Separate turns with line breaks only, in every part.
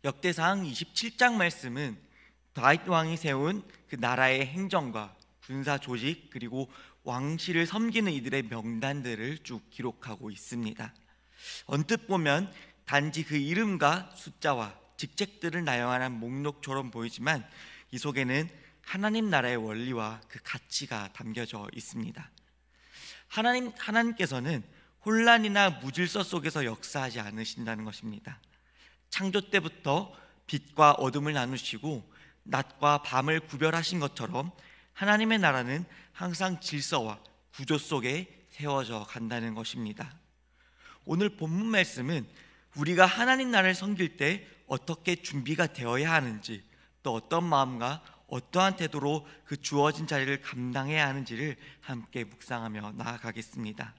역대상 27장 말씀은 다윗 왕이 세운 그 나라의 행정과 군사 조직 그리고 왕실을 섬기는 이들의 명단들을 쭉 기록하고 있습니다. 언뜻 보면 단지 그 이름과 숫자와 직책들을 나열한 목록처럼 보이지만 이 속에는 하나님 나라의 원리와 그 가치가 담겨져 있습니다. 하나님께서는 혼란이나 무질서 속에서 역사하지 않으신다는 것입니다. 창조 때부터 빛과 어둠을 나누시고 낮과 밤을 구별하신 것처럼 하나님의 나라는 항상 질서와 구조 속에 세워져 간다는 것입니다. 오늘 본문 말씀은 우리가 하나님 나라를 섬길 때 어떻게 준비가 되어야 하는지, 또 어떤 마음과 어떠한 태도로 그 주어진 자리를 감당해야 하는지를 함께 묵상하며 나아가겠습니다.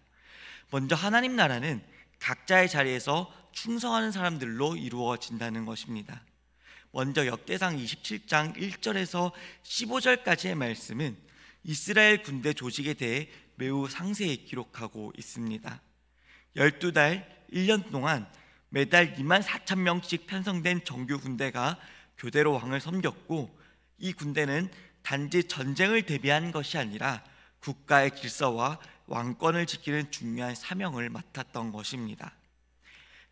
먼저 하나님 나라는 각자의 자리에서 충성하는 사람들로 이루어진다는 것입니다. 먼저 역대상 27장 1절에서 15절까지의 말씀은 이스라엘 군대 조직에 대해 매우 상세히 기록하고 있습니다. 12달 1년 동안 매달 24,000명씩 편성된 정규 군대가 교대로 왕을 섬겼고, 이 군대는 단지 전쟁을 대비한 것이 아니라 국가의 질서와 왕권을 지키는 중요한 사명을 맡았던 것입니다.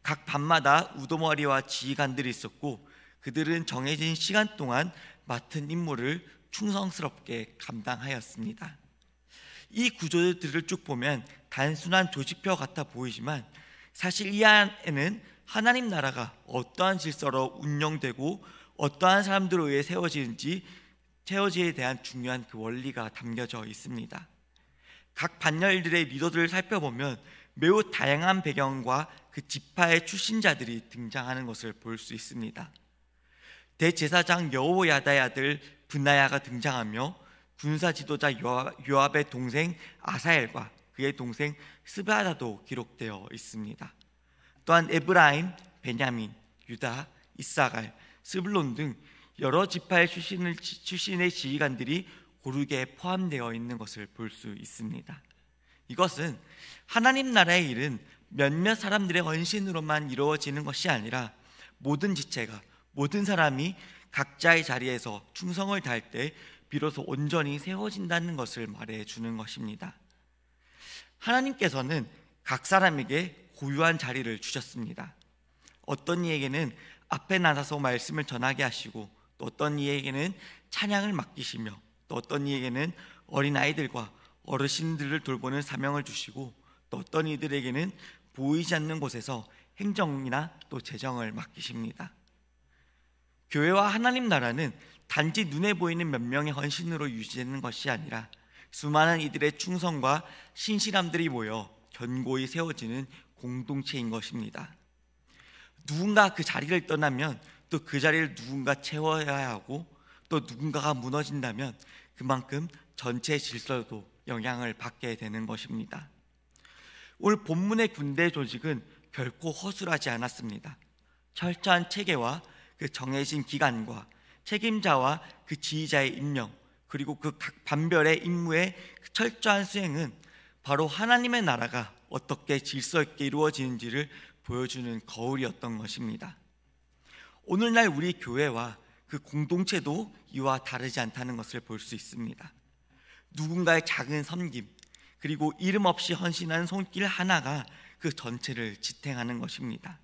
각 반마다 우두머리와 지휘관들이 있었고, 그들은 정해진 시간 동안 맡은 임무를 충성스럽게 감당하였습니다. 이 구조들을 쭉 보면 단순한 조직표 같아 보이지만 사실 이 안에는 하나님 나라가 어떠한 질서로 운영되고 어떠한 사람들에 의해 세워지에 대한 중요한 그 원리가 담겨져 있습니다. 각 반열들의 리더들을 살펴보면 매우 다양한 배경과 그 지파의 출신자들이 등장하는 것을 볼 수 있습니다. 대제사장 여호야다의 아들 브나야가 등장하며 군사 지도자 요압의 동생 아사엘과 그의 동생 스바다도 기록되어 있습니다. 또한 에브라임, 베냐민, 유다, 이사갈, 스불론 등 여러 지파의 출신의 지휘관들이 고르게 포함되어 있는 것을 볼 수 있습니다. 이것은 하나님 나라의 일은 몇몇 사람들의 헌신으로만 이루어지는 것이 아니라 모든 지체가, 모든 사람이 각자의 자리에서 충성을 다할 때 비로소 온전히 세워진다는 것을 말해주는 것입니다. 하나님께서는 각 사람에게 고유한 자리를 주셨습니다. 어떤 이에게는 앞에 나서서 말씀을 전하게 하시고, 또 어떤 이에게는 찬양을 맡기시며, 또 어떤 이에게는 어린아이들과 어르신들을 돌보는 사명을 주시고, 또 어떤 이들에게는 보이지 않는 곳에서 행정이나 또 재정을 맡기십니다. 교회와 하나님 나라는 단지 눈에 보이는 몇 명의 헌신으로 유지되는 것이 아니라 수많은 이들의 충성과 신실함들이 모여 견고히 세워지는 공동체인 것입니다. 누군가 그 자리를 떠나면 또 그 자리를 누군가 채워야 하고, 또 누군가가 무너진다면 그만큼 전체 질서도 영향을 받게 되는 것입니다. 오늘 본문의 군대 조직은 결코 허술하지 않았습니다. 철저한 체계와 그 정해진 기간과 책임자와 그 지휘자의 임명, 그리고 그 각 반별의 임무의 철저한 수행은 바로 하나님의 나라가 어떻게 질서 있게 이루어지는지를 보여주는 거울이었던 것입니다. 오늘날 우리 교회와 그 공동체도 이와 다르지 않다는 것을 볼 수 있습니다. 누군가의 작은 섬김, 그리고 이름 없이 헌신하는 손길 하나가 그 전체를 지탱하는 것입니다.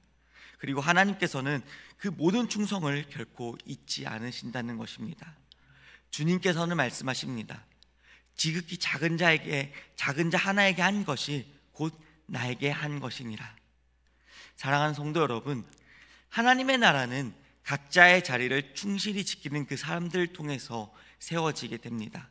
그리고 하나님께서는 그 모든 충성을 결코 잊지 않으신다는 것입니다. 주님께서는 말씀하십니다. 지극히 작은 자 하나에게 한 것이 곧 나에게 한 것이니라. 사랑하는 성도 여러분, 하나님의 나라는 각자의 자리를 충실히 지키는 그 사람들을 통해서 세워지게 됩니다.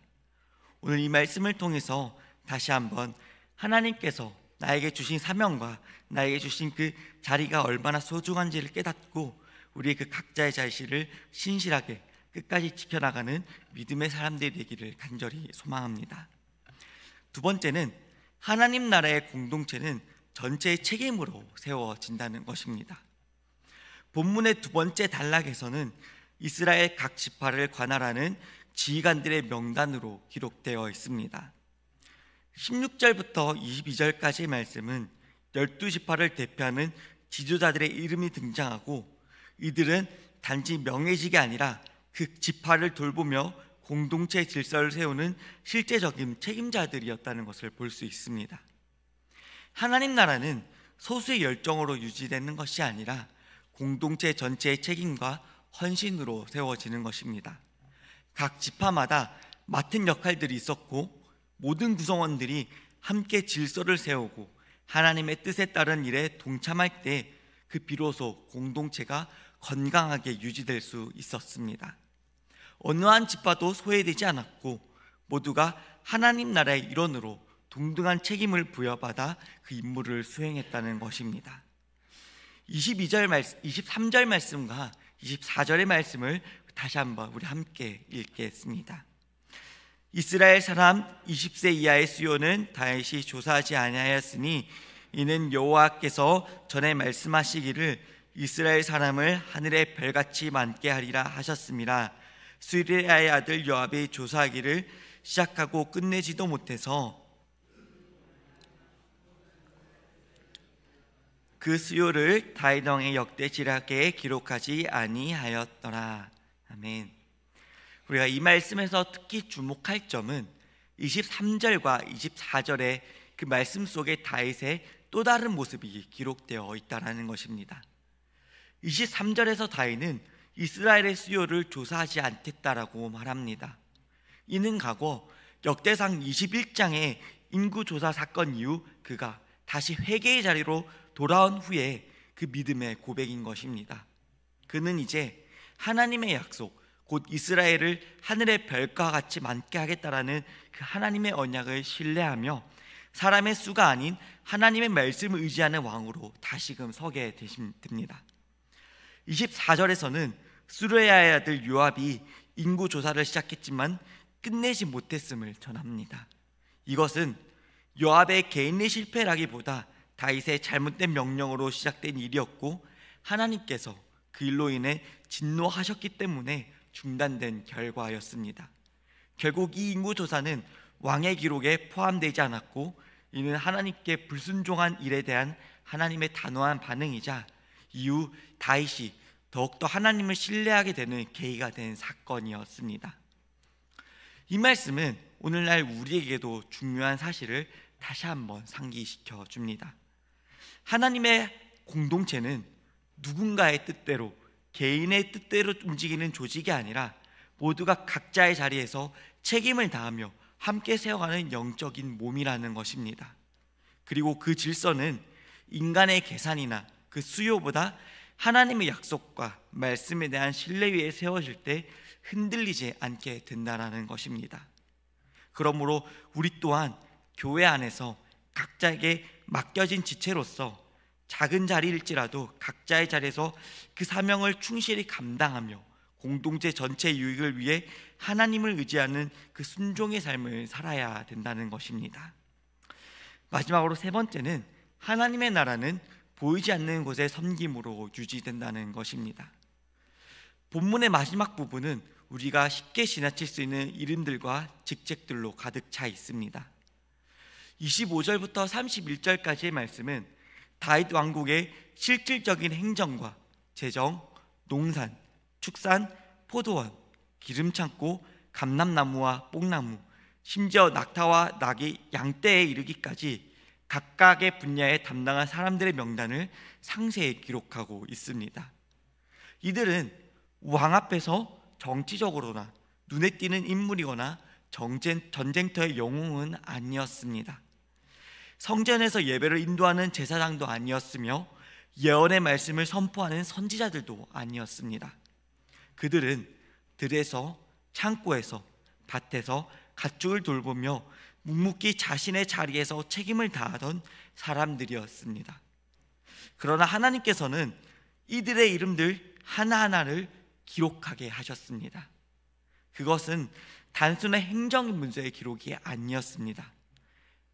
오늘 이 말씀을 통해서 다시 한번 하나님께서 나에게 주신 사명과 나에게 주신 그 자리가 얼마나 소중한지를 깨닫고 우리의 그 각자의 자리를 신실하게 끝까지 지켜나가는 믿음의 사람들이 되기를 간절히 소망합니다. 두 번째는 하나님 나라의 공동체는 전체의 책임으로 세워진다는 것입니다. 본문의 두 번째 단락에서는 이스라엘 각 지파를 관할하는 지휘관들의 명단으로 기록되어 있습니다. 16절부터 22절까지의 말씀은 12지파를 대표하는 지도자들의 이름이 등장하고, 이들은 단지 명예직이 아니라 그 지파를 돌보며 공동체 질서를 세우는 실제적인 책임자들이었다는 것을 볼 수 있습니다. 하나님 나라는 소수의 열정으로 유지되는 것이 아니라 공동체 전체의 책임과 헌신으로 세워지는 것입니다. 각 지파마다 맡은 역할들이 있었고 모든 구성원들이 함께 질서를 세우고 하나님의 뜻에 따른 일에 동참할 때 그 비로소 공동체가 건강하게 유지될 수 있었습니다. 어느 한 지파도 소외되지 않았고 모두가 하나님 나라의 일원으로 동등한 책임을 부여받아 그 임무를 수행했다는 것입니다. 23절 말씀과 24절의 말씀을 다시 한번 우리 함께 읽겠습니다. 이스라엘 사람 20세 이하의 수요는 다윗이 조사하지 아니하였으니 이는 여호와께서 전에 말씀하시기를 이스라엘 사람을 하늘의 별같이 많게 하리라 하셨습니다. 수리아의 아들 요압이 조사하기를 시작하고 끝내지도 못해서 그 수요를 다윗 왕의 역대지략에 기록하지 아니하였더라. 아멘. 우리가 이 말씀에서 특히 주목할 점은 23절과 24절의 그 말씀 속에 다윗의 또 다른 모습이 기록되어 있다는 것입니다. 23절에서 다윗은 이스라엘의 수요를 조사하지 않겠다라고 말합니다. 이는 과거 역대상 21장의 인구조사 사건 이후 그가 다시 회개의 자리로 돌아온 후에 그 믿음의 고백인 것입니다. 그는 이제 하나님의 약속, 곧 이스라엘을 하늘의 별과 같이 많게 하겠다라는 그 하나님의 언약을 신뢰하며 사람의 수가 아닌 하나님의 말씀을 의지하는 왕으로 다시금 서게 됩니다. 24절에서는 수르야의 아들 요압이 인구조사를 시작했지만 끝내지 못했음을 전합니다. 이것은 요압의 개인의 실패라기보다 다윗의 잘못된 명령으로 시작된 일이었고 하나님께서 그 일로 인해 진노하셨기 때문에 중단된 결과였습니다. 결국 이 인구조사는 왕의 기록에 포함되지 않았고 이는 하나님께 불순종한 일에 대한 하나님의 단호한 반응이자 이후 다윗이 더욱더 하나님을 신뢰하게 되는 계기가 된 사건이었습니다. 이 말씀은 오늘날 우리에게도 중요한 사실을 다시 한번 상기시켜 줍니다. 하나님의 공동체는 누군가의 뜻대로, 개인의 뜻대로 움직이는 조직이 아니라 모두가 각자의 자리에서 책임을 다하며 함께 세워가는 영적인 몸이라는 것입니다. 그리고 그 질서는 인간의 계산이나 그 수요보다 하나님의 약속과 말씀에 대한 신뢰 위에 세워질 때 흔들리지 않게 된다는 것입니다. 그러므로 우리 또한 교회 안에서 각자에게 맡겨진 지체로서 작은 자리일지라도 각자의 자리에서 그 사명을 충실히 감당하며 공동체 전체 유익을 위해 하나님을 의지하는 그 순종의 삶을 살아야 된다는 것입니다. 마지막으로 세 번째는 하나님의 나라는 보이지 않는 곳의 섬김으로 유지된다는 것입니다. 본문의 마지막 부분은 우리가 쉽게 지나칠 수 있는 이름들과 직책들로 가득 차 있습니다. 25절부터 31절까지의 말씀은 다윗 왕국의 실질적인 행정과 재정, 농산, 축산, 포도원, 기름창고, 감람나무와 뽕나무, 심지어 낙타와 낙이 양떼에 이르기까지 각각의 분야에 담당한 사람들의 명단을 상세히 기록하고 있습니다. 이들은 왕 앞에서 정치적으로나 눈에 띄는 인물이거나 전쟁터의 영웅은 아니었습니다. 성전에서 예배를 인도하는 제사장도 아니었으며 예언의 말씀을 선포하는 선지자들도 아니었습니다. 그들은 들에서, 창고에서, 밭에서 가축을 돌보며 묵묵히 자신의 자리에서 책임을 다하던 사람들이었습니다. 그러나 하나님께서는 이들의 이름들 하나하나를 기록하게 하셨습니다. 그것은 단순한 행정 문서의 기록이 아니었습니다.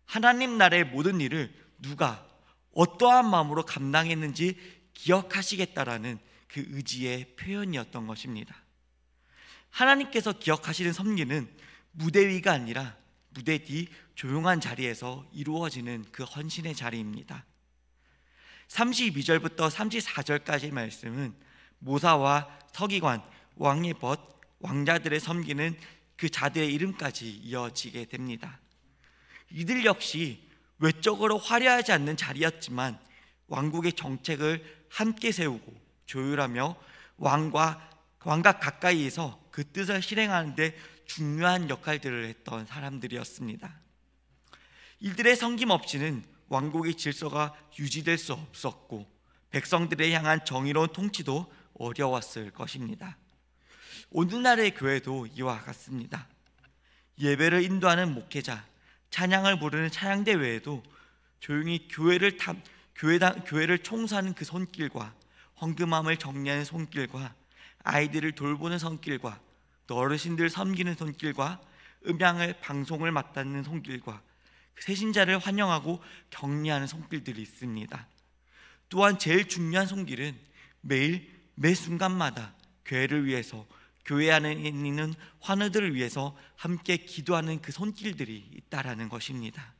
하나님 나라의 모든 일을 누가 어떠한 마음으로 감당했는지 기억하시겠다라는 그 의지의 표현이었던 것입니다. 하나님께서 기억하시는 섬기는 무대 위가 아니라 무대 뒤 조용한 자리에서 이루어지는 그 헌신의 자리입니다. 32절부터 34절까지의 말씀은 모사와 서기관, 왕예벗, 왕자들의 섬기는 그 자들의 이름까지 이어지게 됩니다. 이들 역시 외적으로 화려하지 않는 자리였지만 왕국의 정책을 함께 세우고 조율하며 왕과 가까이에서 그 뜻을 실행하는 데 중요한 역할들을 했던 사람들이었습니다. 이들의 섬김 없이는 왕국의 질서가 유지될 수 없었고 백성들에 향한 정의로운 통치도 어려웠을 것입니다. 오늘날의 교회도 이와 같습니다. 예배를 인도하는 목회자, 찬양을 부르는 찬양대 외에도 조용히 교회를 청소하는 그 손길과 헌금함을 정리하는 손길과 아이들을 돌보는 손길과 또 어르신들 섬기는 손길과 음향을 방송을 맡는 손길과 새신자를 환영하고 격려하는 손길들이 있습니다. 또한 제일 중요한 손길은 매일 매 순간마다 교회를 위해서, 교회 안에 있는 환우들을 위해서 함께 기도하는 그 손길들이 있다라는 것입니다.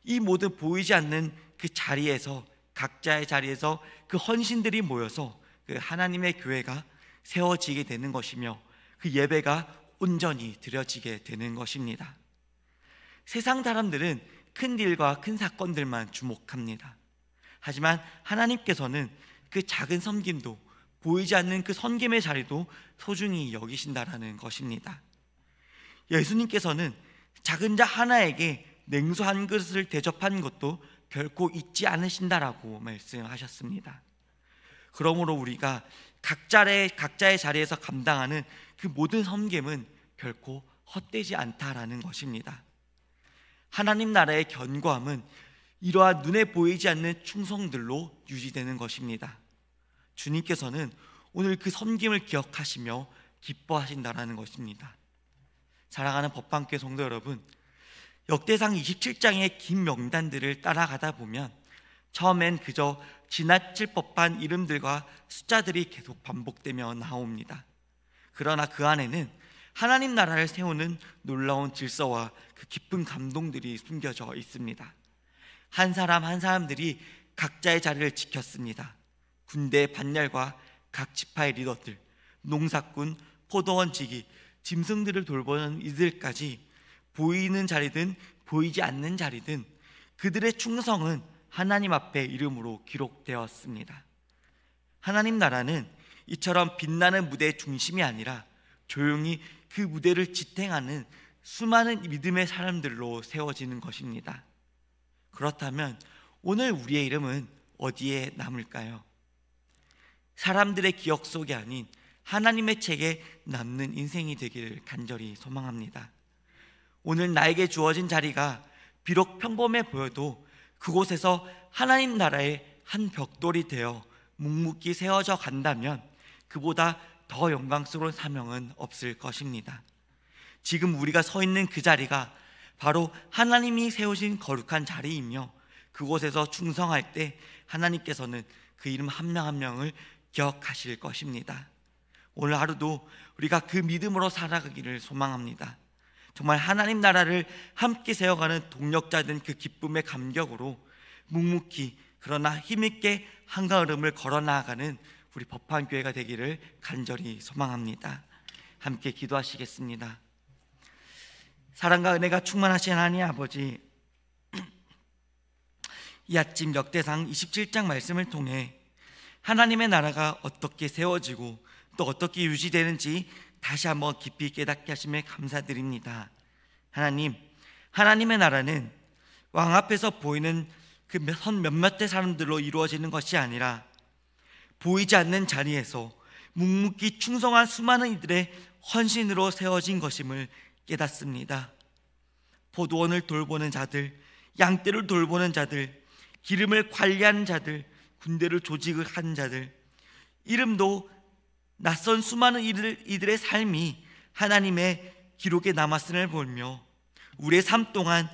이 모든 보이지 않는 그 자리에서, 각자의 자리에서 그 헌신들이 모여서 그 하나님의 교회가 세워지게 되는 것이며 그 예배가 온전히 드려지게 되는 것입니다. 세상 사람들은 큰 일과 큰 사건들만 주목합니다. 하지만 하나님께서는 그 작은 섬김도, 보이지 않는 그 섬김의 자리도 소중히 여기신다라는 것입니다. 예수님께서는 작은 자 하나에게 냉수 한 그릇을 대접한 것도 결코 잊지 않으신다라고 말씀하셨습니다. 그러므로 우리가 각자의 자리에서 감당하는 그 모든 섬김은 결코 헛되지 않다라는 것입니다. 하나님 나라의 견고함은 이러한 눈에 보이지 않는 충성들로 유지되는 것입니다. 주님께서는 오늘 그 섬김을 기억하시며 기뻐하신다라는 것입니다. 사랑하는 법방교회 성도 여러분, 역대상 27장의 긴 명단들을 따라가다 보면 처음엔 그저 지나칠 법한 이름들과 숫자들이 계속 반복되며 나옵니다. 그러나 그 안에는 하나님 나라를 세우는 놀라운 질서와 그 깊은 감동들이 숨겨져 있습니다. 한 사람 한 사람들이 각자의 자리를 지켰습니다. 군대의 반열과 각 지파의 리더들, 농사꾼, 포도원 지기, 짐승들을 돌보는 이들까지 보이는 자리든 보이지 않는 자리든 그들의 충성은 하나님 앞에 이름으로 기록되었습니다. 하나님 나라는 이처럼 빛나는 무대의 중심이 아니라 조용히 그 무대를 지탱하는 수많은 믿음의 사람들로 세워지는 것입니다. 그렇다면 오늘 우리의 이름은 어디에 남을까요? 사람들의 기억 속이 아닌 하나님의 책에 남는 인생이 되기를 간절히 소망합니다. 오늘 나에게 주어진 자리가 비록 평범해 보여도 그곳에서 하나님 나라의 한 벽돌이 되어 묵묵히 세워져 간다면 그보다 더 영광스러운 사명은 없을 것입니다. 지금 우리가 서 있는 그 자리가 바로 하나님이 세우신 거룩한 자리이며 그곳에서 충성할 때 하나님께서는 그 이름 한 명 한 명을 기억하실 것입니다. 오늘 하루도 우리가 그 믿음으로 살아가기를 소망합니다. 정말 하나님 나라를 함께 세워가는 동력자된 그 기쁨의 감격으로 묵묵히 그러나 힘있게 한 걸음을 걸어 나아가는 우리 법환교회가 되기를 간절히 소망합니다. 함께 기도하시겠습니다. 사랑과 은혜가 충만하신 하나님 아버지, 이 아침 역대상 27장 말씀을 통해 하나님의 나라가 어떻게 세워지고 또 어떻게 유지되는지 다시 한번 깊이 깨닫게 하심에 감사드립니다. 하나님, 하나님의 나라는 왕 앞에서 보이는 그 몇몇의 사람들로 이루어지는 것이 아니라 보이지 않는 자리에서 묵묵히 충성한 수많은 이들의 헌신으로 세워진 것임을 깨닫습니다. 포도원을 돌보는 자들, 양떼를 돌보는 자들, 기름을 관리하는 자들, 군대를 조직하는 자들, 이름도 낯선 수많은 이들의 삶이 하나님의 기록에 남았음을 보며 우리의 삶 동안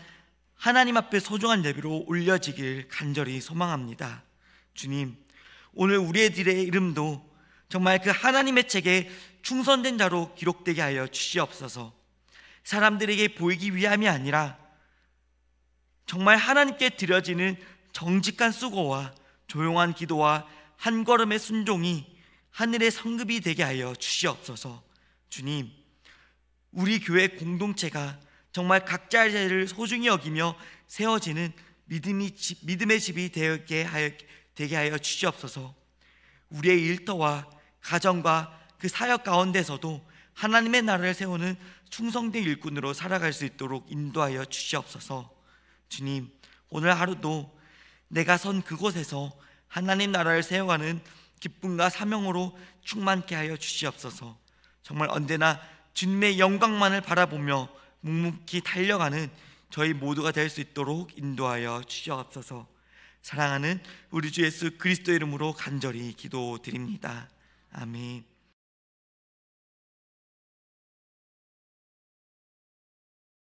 하나님 앞에 소중한 예배로 올려지길 간절히 소망합니다. 주님, 오늘 우리들의 이름도 정말 그 하나님의 책에 충성된 자로 기록되게 하여 주시옵소서. 사람들에게 보이기 위함이 아니라 정말 하나님께 드려지는 정직한 수고와 조용한 기도와 한 걸음의 순종이 하늘의 성급이 되게 하여 주시옵소서. 주님, 우리 교회 공동체가 정말 각자의 자리를 소중히 여기며 세워지는 믿음의 집이 되게 하여 주시옵소서. 우리의 일터와 가정과 그 사역 가운데서도 하나님의 나라를 세우는 충성된 일꾼으로 살아갈 수 있도록 인도하여 주시옵소서. 주님, 오늘 하루도 내가 선 그곳에서 하나님 나라를 세워가는 기쁨과 사명으로 충만케 하여 주시옵소서. 정말 언제나 주님의 영광만을 바라보며 묵묵히 달려가는 저희 모두가 될 수 있도록 인도하여 주시옵소서. 사랑하는 우리 주 예수 그리스도 이름으로 간절히 기도드립니다. 아멘.